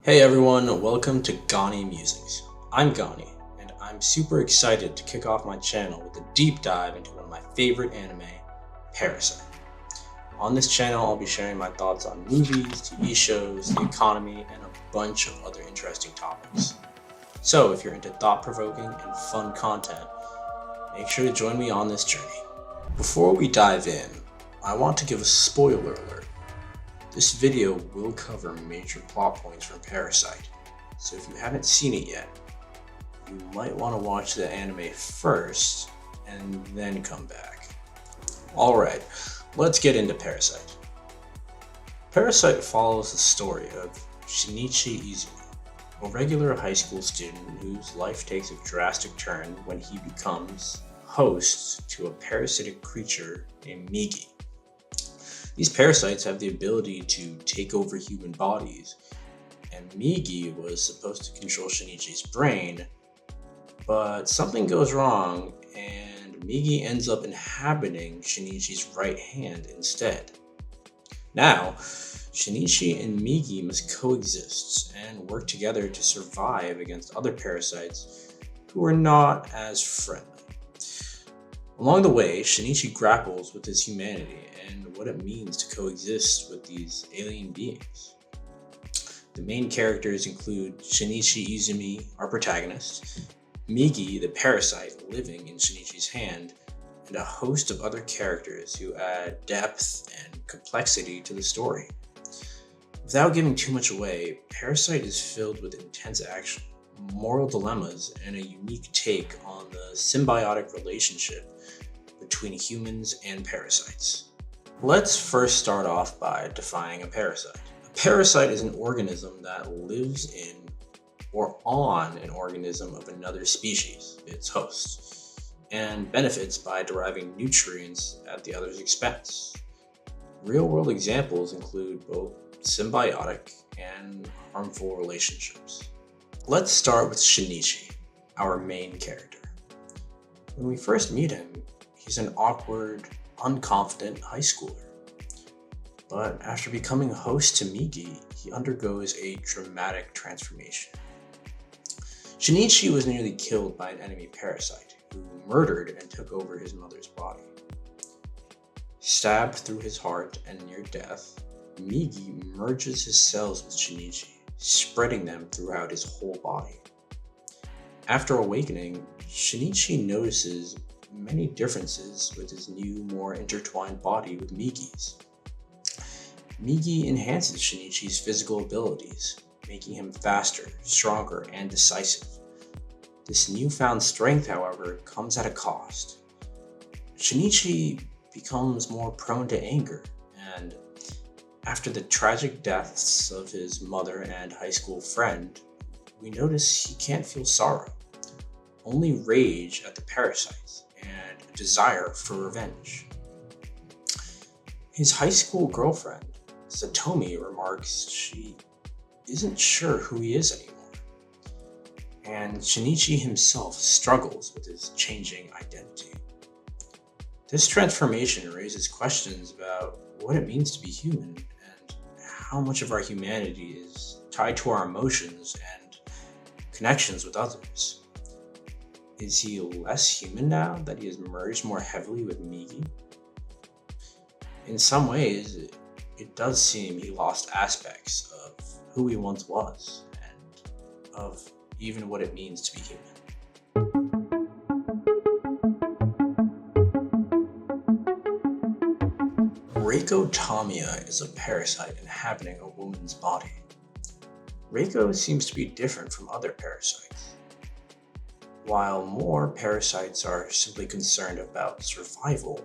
Hey everyone, welcome to Gani Musings. I'm Gani, and I'm super excited to kick off my channel with a deep dive into one of my favorite anime, Parasyte. On this channel, I'll be sharing my thoughts on movies, TV shows, the economy, and a bunch of other interesting topics. So if you're into thought-provoking and fun content, make sure to join me on this journey. Before we dive in, I want to give a spoiler alert. This video will cover major plot points from Parasyte, so if you haven't seen it yet, you might want to watch the anime first and then come back. Alright, let's get into Parasyte. Parasyte follows the story of Shinichi Izumi, a regular high school student whose life takes a drastic turn when he becomes host to a parasitic creature named Migi. These parasites have the ability to take over human bodies, and Migi was supposed to control Shinichi's brain, but something goes wrong and Migi ends up inhabiting Shinichi's right hand instead. Now, Shinichi and Migi must coexist and work together to survive against other parasites who are not as friendly. Along the way, Shinichi grapples with his humanity and what it means to coexist with these alien beings. The main characters include Shinichi Izumi, our protagonist, Migi, the parasite living in Shinichi's hand, and a host of other characters who add depth and complexity to the story. Without giving too much away, Parasyte is filled with intense action, moral dilemmas, and a unique take on the symbiotic relationship between humans and parasites. Let's first start off by defining a parasite. A parasite is an organism that lives in or on an organism of another species, its host, and benefits by deriving nutrients at the other's expense. Real-world examples include both symbiotic and harmful relationships. Let's start with Shinichi, our main character. When we first meet him, he's an awkward, unconfident high schooler. But after becoming host to Migi, he undergoes a dramatic transformation. Shinichi was nearly killed by an enemy parasite who murdered and took over his mother's body. Stabbed through his heart and near death, Migi merges his cells with Shinichi, spreading them throughout his whole body. After awakening, Shinichi notices many differences with his new, more intertwined body with Migi's. Migi enhances Shinichi's physical abilities, making him faster, stronger, and decisive. This newfound strength, however, comes at a cost. Shinichi becomes more prone to anger, and after the tragic deaths of his mother and high school friend, we notice he can't feel sorrow, only rage at the parasites and a desire for revenge. His high school girlfriend, Satomi, remarks she isn't sure who he is anymore, and Shinichi himself struggles with his changing identity. This transformation raises questions about what it means to be human and how much of our humanity is tied to our emotions and connections with others. Is he less human now that he has merged more heavily with Migi? In some ways, it does seem he lost aspects of who he once was and of even what it means to be human. Reiko Tamiya is a parasite inhabiting a woman's body. Reiko seems to be different from other parasites. While more parasites are simply concerned about survival,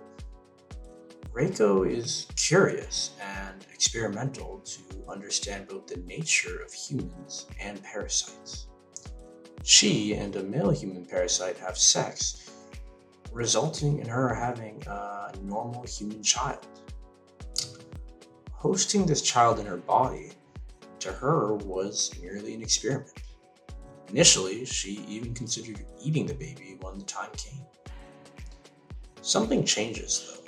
Reiko is curious and experimental to understand both the nature of humans and parasites. She and a male human parasite have sex, resulting in her having a normal human child. Hosting this child in her body, to her, was merely an experiment. Initially, she even considered eating the baby when the time came. Something changes, though.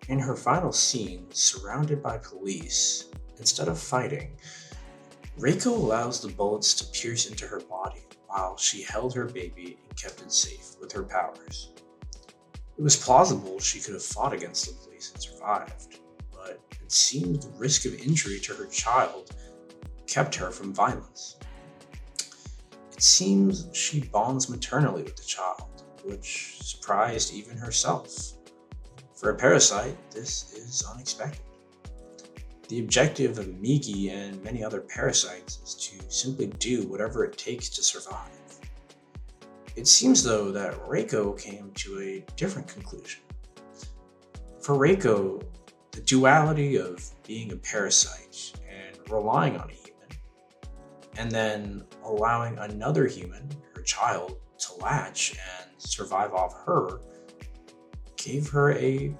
In her final scene, surrounded by police, instead of fighting, Reiko allows the bullets to pierce into her body while she held her baby and kept it safe with her powers. It was plausible she could have fought against the police and survived, but it seemed the risk of injury to her child kept her from violence. It seems she bonds maternally with the child, which surprised even herself. For a parasite, this is unexpected. The objective of Migi and many other parasites is to simply do whatever it takes to survive. It seems though that Reiko came to a different conclusion. For Reiko, the duality of being a parasite and relying on a human, and then allowing another human, her child, to latch and survive off her, gave her a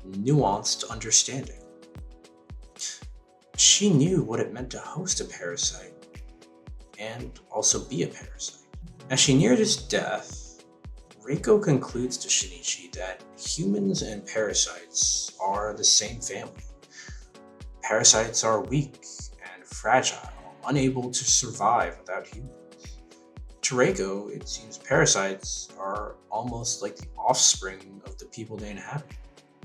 nuanced understanding. She knew what it meant to host a parasite and also be a parasite. As she neared its death, Reiko concludes to Shinichi that humans and parasites are the same family. Parasites are weak and fragile, unable to survive without humans. To Reiko, it seems parasites are almost like the offspring of the people they inhabit.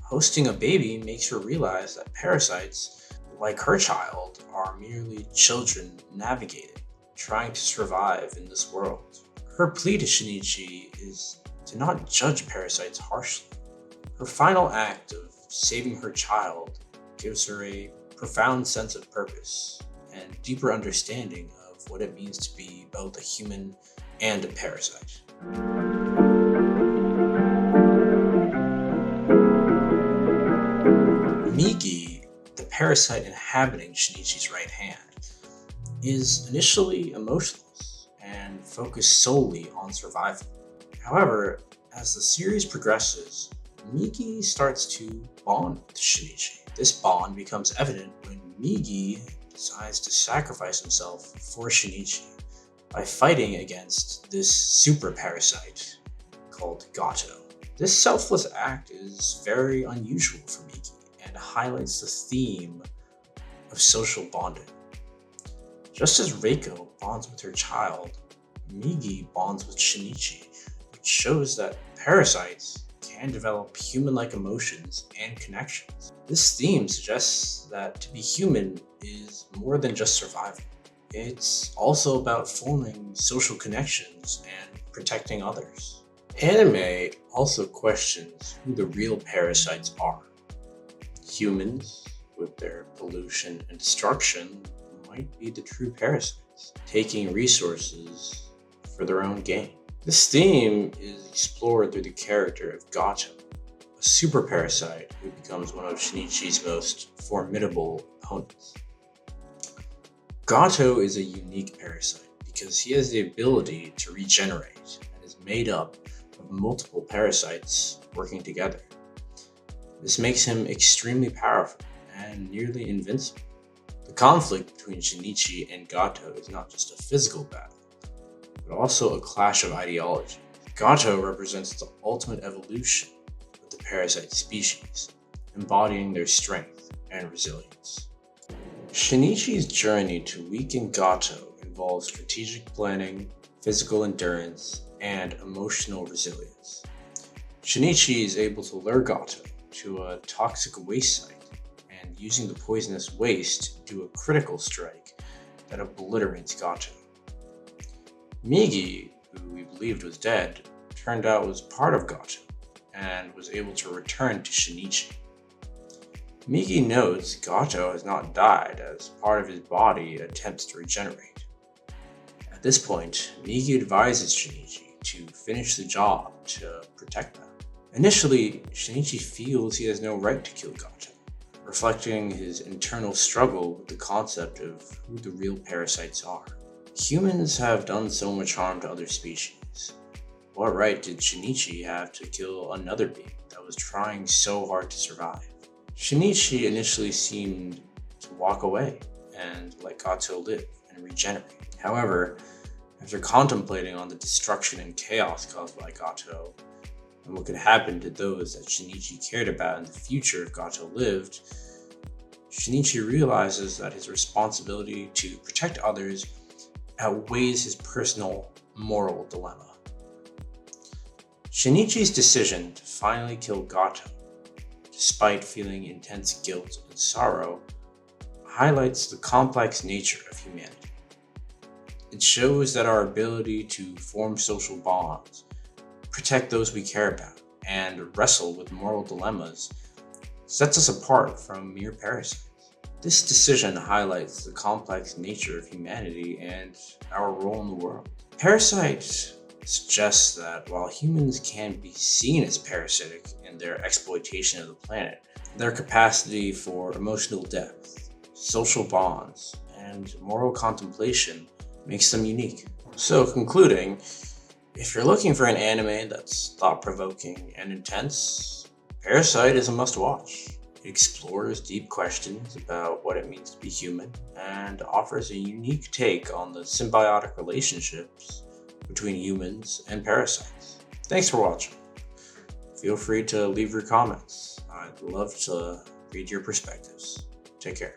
Hosting a baby makes her realize that parasites, like her child, are merely children navigating, trying to survive in this world. Her plea to Shinichi is to not judge parasites harshly. Her final act of saving her child gives her a profound sense of purpose and deeper understanding of what it means to be both a human and a parasite. Migi, the parasite inhabiting Shinichi's right hand, is initially emotionless and focused solely on survival. However, as the series progresses, Migi starts to bond with Shinichi. This bond becomes evident when Migi decides to sacrifice himself for Shinichi by fighting against this super parasite called Gatou. This selfless act is very unusual for Migi and highlights the theme of social bonding. Just as Reiko bonds with her child, Migi bonds with Shinichi, which shows that parasites can develop human-like emotions and connections. This theme suggests that to be human is more than just survival. It's also about forming social connections and protecting others. Anime also questions who the real parasites are. Humans, with their pollution and destruction, might be the true parasites, taking resources for their own gain. This theme is explored through the character of Gatou, a super parasite who becomes one of Shinichi's most formidable opponents. Gatou is a unique parasite because he has the ability to regenerate and is made up of multiple parasites working together. This makes him extremely powerful and nearly invincible. The conflict between Shinichi and Gatou is not just a physical battle, but also a clash of ideology. Gatou represents the ultimate evolution of the parasite species, embodying their strength and resilience. Shinichi's journey to weaken Gatou involves strategic planning, physical endurance, and emotional resilience. Shinichi is able to lure Gatou to a toxic waste site and using the poisonous waste do a critical strike that obliterates Gatou. Migi, who we believed was dead, turned out was part of Gatou and was able to return to Shinichi. Migi notes Gatou has not died as part of his body attempts to regenerate. At this point, Migi advises Shinichi to finish the job to protect them. Initially, Shinichi feels he has no right to kill Gatou, reflecting his internal struggle with the concept of who the real parasites are. Humans have done so much harm to other species. What right did Shinichi have to kill another being that was trying so hard to survive? Shinichi initially seemed to walk away and let Gatou live and regenerate. However, after contemplating on the destruction and chaos caused by Gatou, and what could happen to those that Shinichi cared about in the future if Gatou lived, Shinichi realizes that his responsibility to protect others outweighs his personal moral dilemma. Shinichi's decision to finally kill Gatou, despite feeling intense guilt and sorrow, highlights the complex nature of humanity. It shows that our ability to form social bonds, protect those we care about, and wrestle with moral dilemmas sets us apart from mere parasites. This decision highlights the complex nature of humanity and our role in the world. Parasyte suggests that while humans can be seen as parasitic in their exploitation of the planet, their capacity for emotional depth, social bonds, and moral contemplation makes them unique. So, concluding, if you're looking for an anime that's thought-provoking and intense, Parasyte is a must-watch. It explores deep questions about what it means to be human and offers a unique take on the symbiotic relationships between humans and parasites. Thanks for watching. Feel free to leave your comments. I'd love to read your perspectives. Take care.